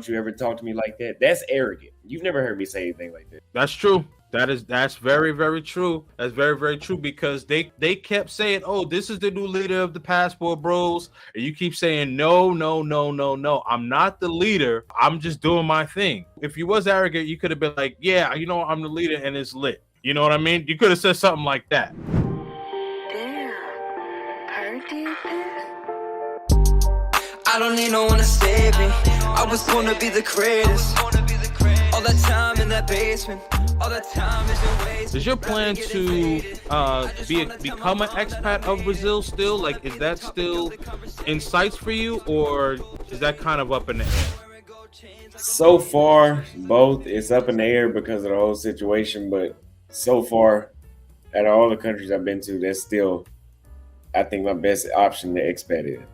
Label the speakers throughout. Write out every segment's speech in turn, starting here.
Speaker 1: don't you ever talk to me like that. That's arrogant. You've never heard me say anything like that.
Speaker 2: That's true. That's very, very true. That's very, very true because they kept saying, "Oh, this is the new leader of the Passport Bros," and you keep saying, "No, no, no, no, no. I'm not the leader. I'm just doing my thing." If you was arrogant, you could have been like, "Yeah, you know, I'm the leader, and it's lit." You know what I mean? You could have said something like that.
Speaker 3: Damn, party this.
Speaker 4: I don't need no one to save me. I was born to be the greatest. All that time in that basement. All that time is your waste.
Speaker 2: Is your plan to become an expat of Brazil still? Like, is that still in sights for you, or is that kind of up in the air?
Speaker 1: So far, both. It's up in the air because of the whole situation, but so far, out of all the countries I've been to, that's still, I think, my best option to expat in.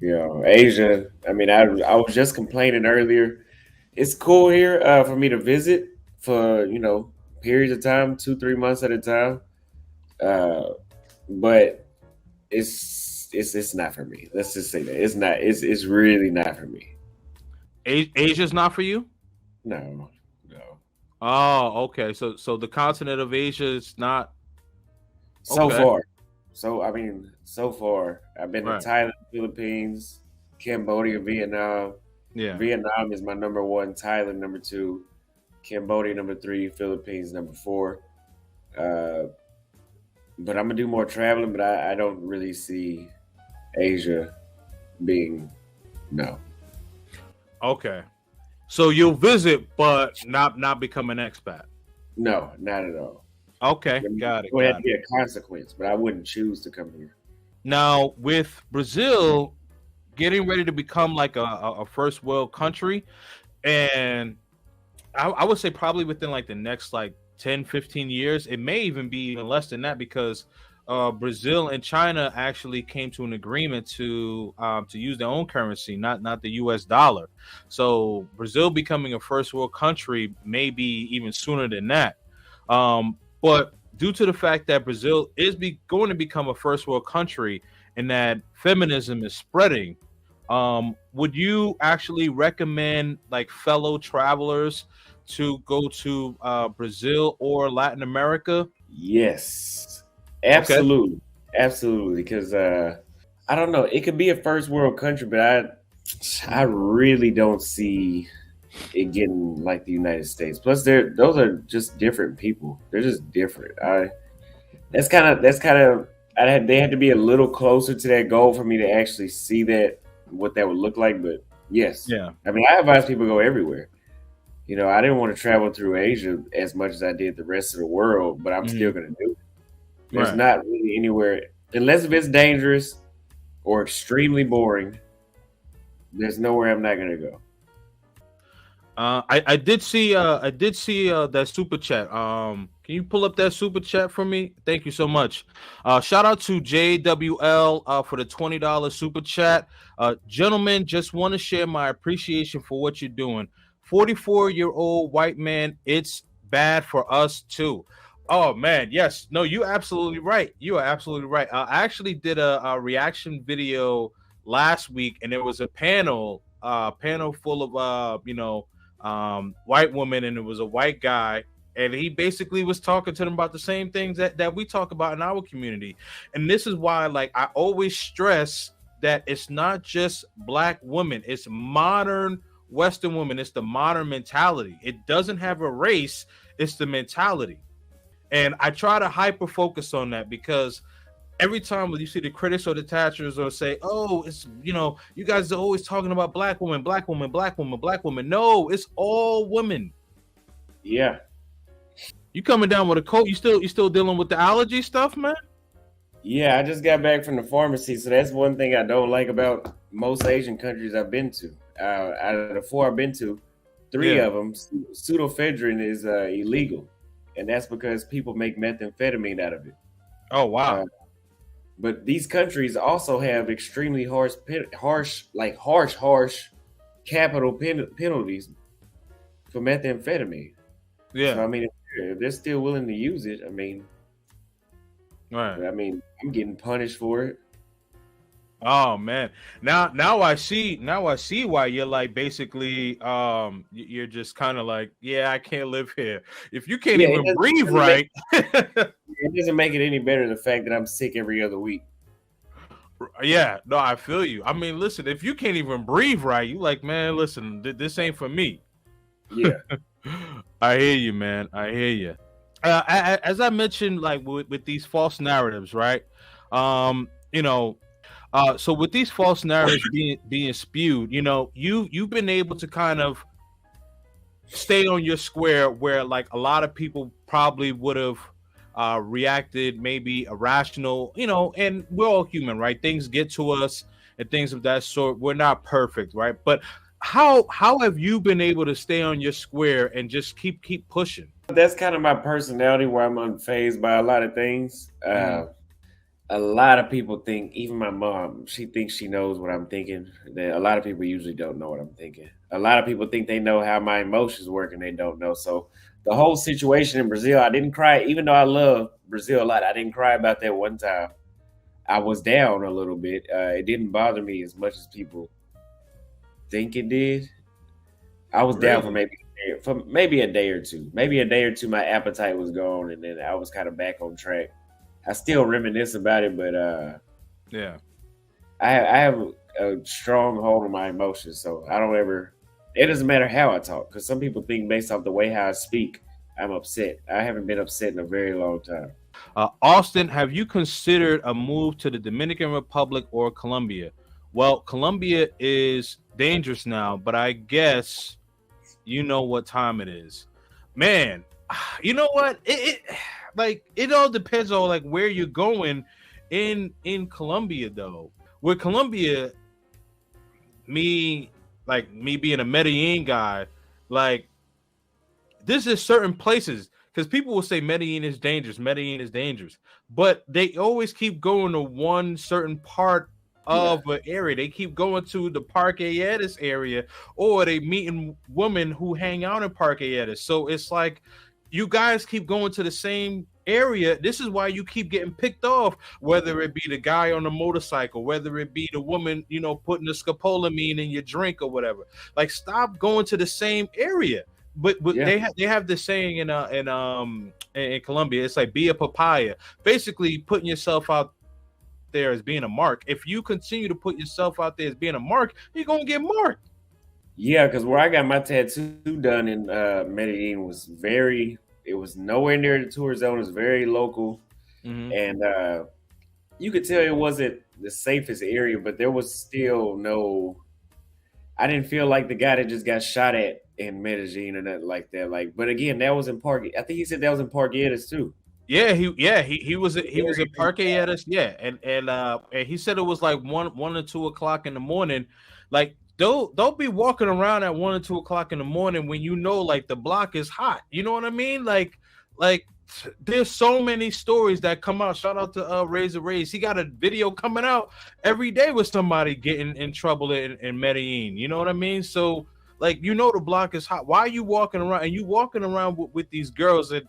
Speaker 1: You know, Asia, I mean, I was just complaining earlier. It's cool here for me to visit for, you know, periods of time, 2-3 months at a time. But it's not for me. Let's just say that. It's really not for me.
Speaker 2: Asia's not for you?
Speaker 1: No.
Speaker 2: Oh, okay. So the continent of Asia is not
Speaker 1: So
Speaker 2: okay.
Speaker 1: far. So far. I've been
Speaker 2: Right.
Speaker 1: to Thailand, Philippines, Cambodia, Vietnam.
Speaker 2: Yeah.
Speaker 1: Vietnam is my number one, Thailand number 2, Cambodia number 3, Philippines number 4. But I'm gonna do more traveling, but I don't really see Asia being no.
Speaker 2: Okay. So you'll visit, but not become an expat.
Speaker 1: No, not at all.
Speaker 2: Okay,
Speaker 1: I mean,
Speaker 2: got it.
Speaker 1: it would have
Speaker 2: Got
Speaker 1: to
Speaker 2: it.
Speaker 1: be a consequence, but I wouldn't choose to come here.
Speaker 2: Now with Brazil getting ready to become like a first world country, and I would say probably within like the next like 10-15 years, it may even be even less than that because Brazil and China actually came to an agreement to use their own currency, not the US dollar. So Brazil becoming a first world country may be even sooner than that. But due to the fact that Brazil is going to become a first world country and that feminism is spreading, would you actually recommend like fellow travelers to go to Brazil or Latin America?
Speaker 1: Yes,
Speaker 2: Okay.
Speaker 1: absolutely. Because I don't know, it could be a first world country, but I really don't see it getting like the United States. Plus, those are just different people. They're just different. That's kind of. They had to be a little closer to that goal for me to actually see what that would look like. But yes,
Speaker 2: Yeah.
Speaker 1: I mean, I advise people to go everywhere. You know, I didn't want to travel through Asia as much as I did the rest of the world, but I'm still going to do it. There's
Speaker 2: Right.
Speaker 1: not really anywhere, unless if it's dangerous or extremely boring, there's nowhere I'm not going to go.
Speaker 2: I did see that super chat. Can you pull up that super chat for me? Thank you so much. Shout out to JWL for the $20 super chat. Gentlemen, just want to share my appreciation for what you're doing. 44-year-old white man, it's bad for us too. Oh man, yes, no, you're absolutely right. You are absolutely right. I actually did a reaction video last week, and there was a panel full of white women, and it was a white guy, and he basically was talking to them about the same things that we talk about in our community. And this is why, like, I always stress that it's not just black women, it's modern Western women, it's the modern mentality. It doesn't have a race, it's the mentality. And I try to hyper focus on that because every time when you see the critics or the detachers or say, "Oh, it's you guys are always talking about black women, black women, black women, black women." No, it's all women.
Speaker 1: Yeah.
Speaker 2: You coming down with a cold? You still dealing with the allergy stuff, man?
Speaker 1: Yeah, I just got back from the pharmacy, so that's one thing I don't like about most Asian countries I've been to. Out of the 4 I've been to, 3
Speaker 2: Yeah.
Speaker 1: of them, pseudoephedrine is illegal, and that's because people make methamphetamine out of it.
Speaker 2: Oh wow.
Speaker 1: But these countries also have extremely harsh capital penalties for methamphetamine.
Speaker 2: Yeah.
Speaker 1: So I mean, if they're still willing to use it,
Speaker 2: Right.
Speaker 1: I'm getting punished for it.
Speaker 2: Oh man. Now I see why you're like basically you're just kind of like, yeah, I can't live here. If you can't
Speaker 1: Yeah,
Speaker 2: even breathe right.
Speaker 1: it doesn't make it any better the fact that I'm sick every other week.
Speaker 2: Yeah, no, I feel you. I mean, listen, if you can't even breathe right, you like, man, listen, this ain't for me.
Speaker 1: Yeah.
Speaker 2: I hear you, man. I hear you. As I mentioned, like with these false narratives, right? You know, so with these false narratives being spewed, you've been able to kind of stay on your square where like a lot of people probably would have reacted maybe irrational, and we're all human, right? Things get to us and things of that sort. We're not perfect, right? But how have you been able to stay on your square and just keep pushing?
Speaker 1: That's kind of my personality where I'm unfazed by a lot of things.
Speaker 2: Mhm.
Speaker 1: A lot of people think, even my mom, she thinks she knows what I'm thinking. That a lot of people usually don't know what I'm thinking. A lot of people think they know how my emotions work and they don't know. So the whole situation in Brazil, I didn't cry, even though I love Brazil a lot. I didn't cry about that one time. I was down a little bit. It didn't bother me as much as people think it did. I was down
Speaker 2: Really?
Speaker 1: for maybe a day or two. Maybe a day or two, my appetite was gone, and then I was kind of back on track. I still reminisce about it, but
Speaker 2: Yeah.
Speaker 1: I have a strong hold on my emotions, so I don't ever. It doesn't matter how I talk, because some people think based off the way how I speak, I'm upset. I haven't been upset in a very long time.
Speaker 2: Austin, have you considered a move to the Dominican Republic or Colombia? Well, Colombia is dangerous now, but I guess you know what time it is. Man, you know what? It all depends on like where you're going in Colombia though. With Colombia, me being a Medellin guy, like this is certain places because people will say Medellin is dangerous, but they always keep going to one certain part
Speaker 1: Yeah,
Speaker 2: of an area. They keep going to the Parque Aedes area, or they meeting women who hang out in Parque Aedes. So it's like you guys keep going to the same area. This is why you keep getting picked off, whether it be the guy on the motorcycle, whether it be the woman, putting the scopolamine in your drink or whatever. Like, stop going to the same area. But
Speaker 1: yeah,
Speaker 2: they have this saying in Colombia. It's like be a papaya, basically putting yourself out there as being a mark. If you continue to put yourself out there as being a mark, you're gonna get marked.
Speaker 1: yeah. Because where I got my tattoo done in Medellin was very. It was nowhere near the tour zone. It was very local,
Speaker 2: Mm-hmm.
Speaker 1: and you could tell it wasn't the safest area, but there was still no. I didn't feel like the guy that just got shot at in Medellin or nothing like that. Like, but again, that was in Park. I think he said that was in Parquetas too.
Speaker 2: He was he was at
Speaker 1: Very
Speaker 2: Parque Edis, yeah, and he said it was like one or 2 o'clock in the morning. Like don't be walking around at 1 or 2 o'clock in the morning when you know like the block is hot. You know what I mean? Like there's so many stories that come out. Shout out to Razor Rays. He got a video coming out every day with somebody getting in trouble in Medellin. You know what I mean? So like the block is hot. Why are you walking around and you walking around with these girls that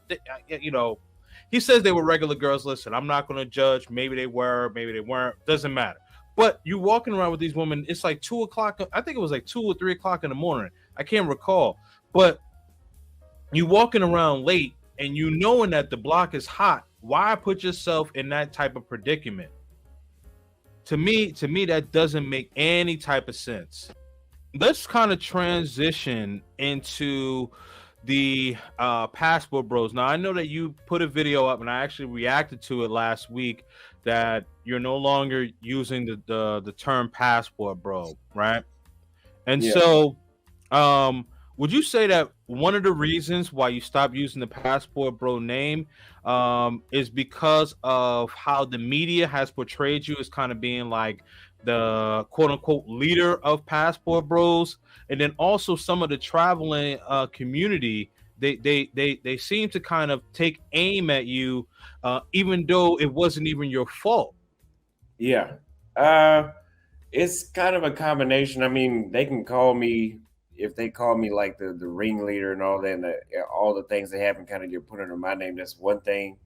Speaker 2: he says they were regular girls. Listen, I'm not going to judge. Maybe they were, maybe they weren't. Doesn't matter. But you walking around with these women, it's like 2 o'clock. I think it was like 2 or 3 o'clock in the morning. I can't recall. But you walking around late and you knowing that the block is hot. Why put yourself in that type of predicament? To me, that doesn't make any type of sense. Let's kind of transition into the passport bros. Now I know that you put a video up and I actually reacted to it last week that you're no longer using the term passport bro, right? And
Speaker 1: Yeah.
Speaker 2: so would you say that one of the reasons why you stopped using the passport bro name is because of how the media has portrayed you as kind of being like the quote unquote leader of passport bros, and then also some of the traveling community they seem to kind of take aim at you even though it wasn't even your fault.
Speaker 1: Yeah. Uh, it's kind of a combination. I mean, they can call me if they call me like the ringleader and all that, and all the things that happen kind of get put under my name. That's one thing.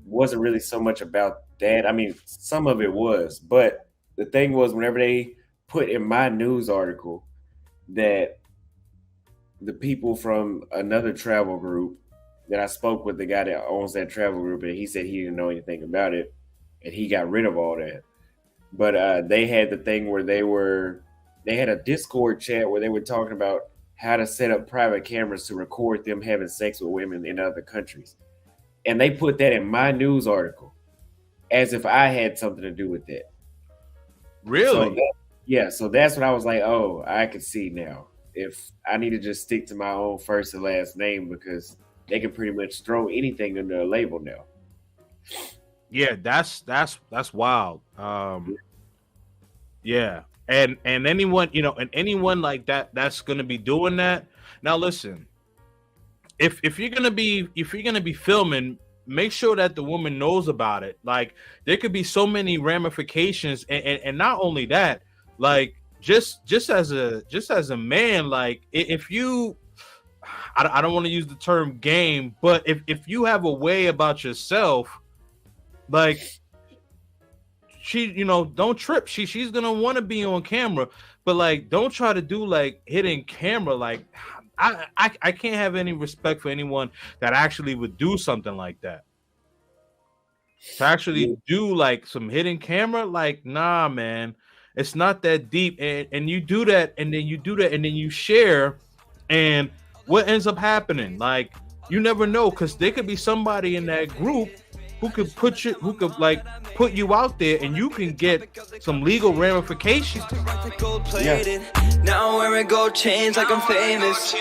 Speaker 1: Wasn't really so much about that. I mean, some of it was, but the thing was, whenever they put in my news article that the people from another travel group that I spoke with, the guy that owns that travel group, and he said he didn't know anything about it, and he got rid of all that. But they had the thing where they had a Discord chat where they were talking about how to set up private cameras to record them having sex with women in other countries. And they put that in my news article as if I had something to do with that.
Speaker 2: Really?
Speaker 1: So that's what I was like, oh, I can see now. If I need to just stick to my own first and last name, because they can pretty much throw anything under a label now.
Speaker 2: Yeah, that's wild. Yeah. And anyone, and anyone like that's gonna be doing that. Now listen, if you're gonna be filming, make sure that the woman knows about it. Like, there could be so many ramifications, and not only that, like just as a man, like if you, I don't want to use the term game, but if you have a way about yourself, like, she, don't trip. She's gonna want to be on camera, but like, don't try to do like hidden camera. Like, I can't have any respect for anyone that actually would do something like that. To actually do like some hidden camera, like, nah, man, it's not that deep. And you do that, and then you share, and what ends up happening? Like, you never know, because there could be somebody in that group who could put you out there, and you can get some legal ramifications.
Speaker 4: Now I'm wearing gold chains like I'm famous.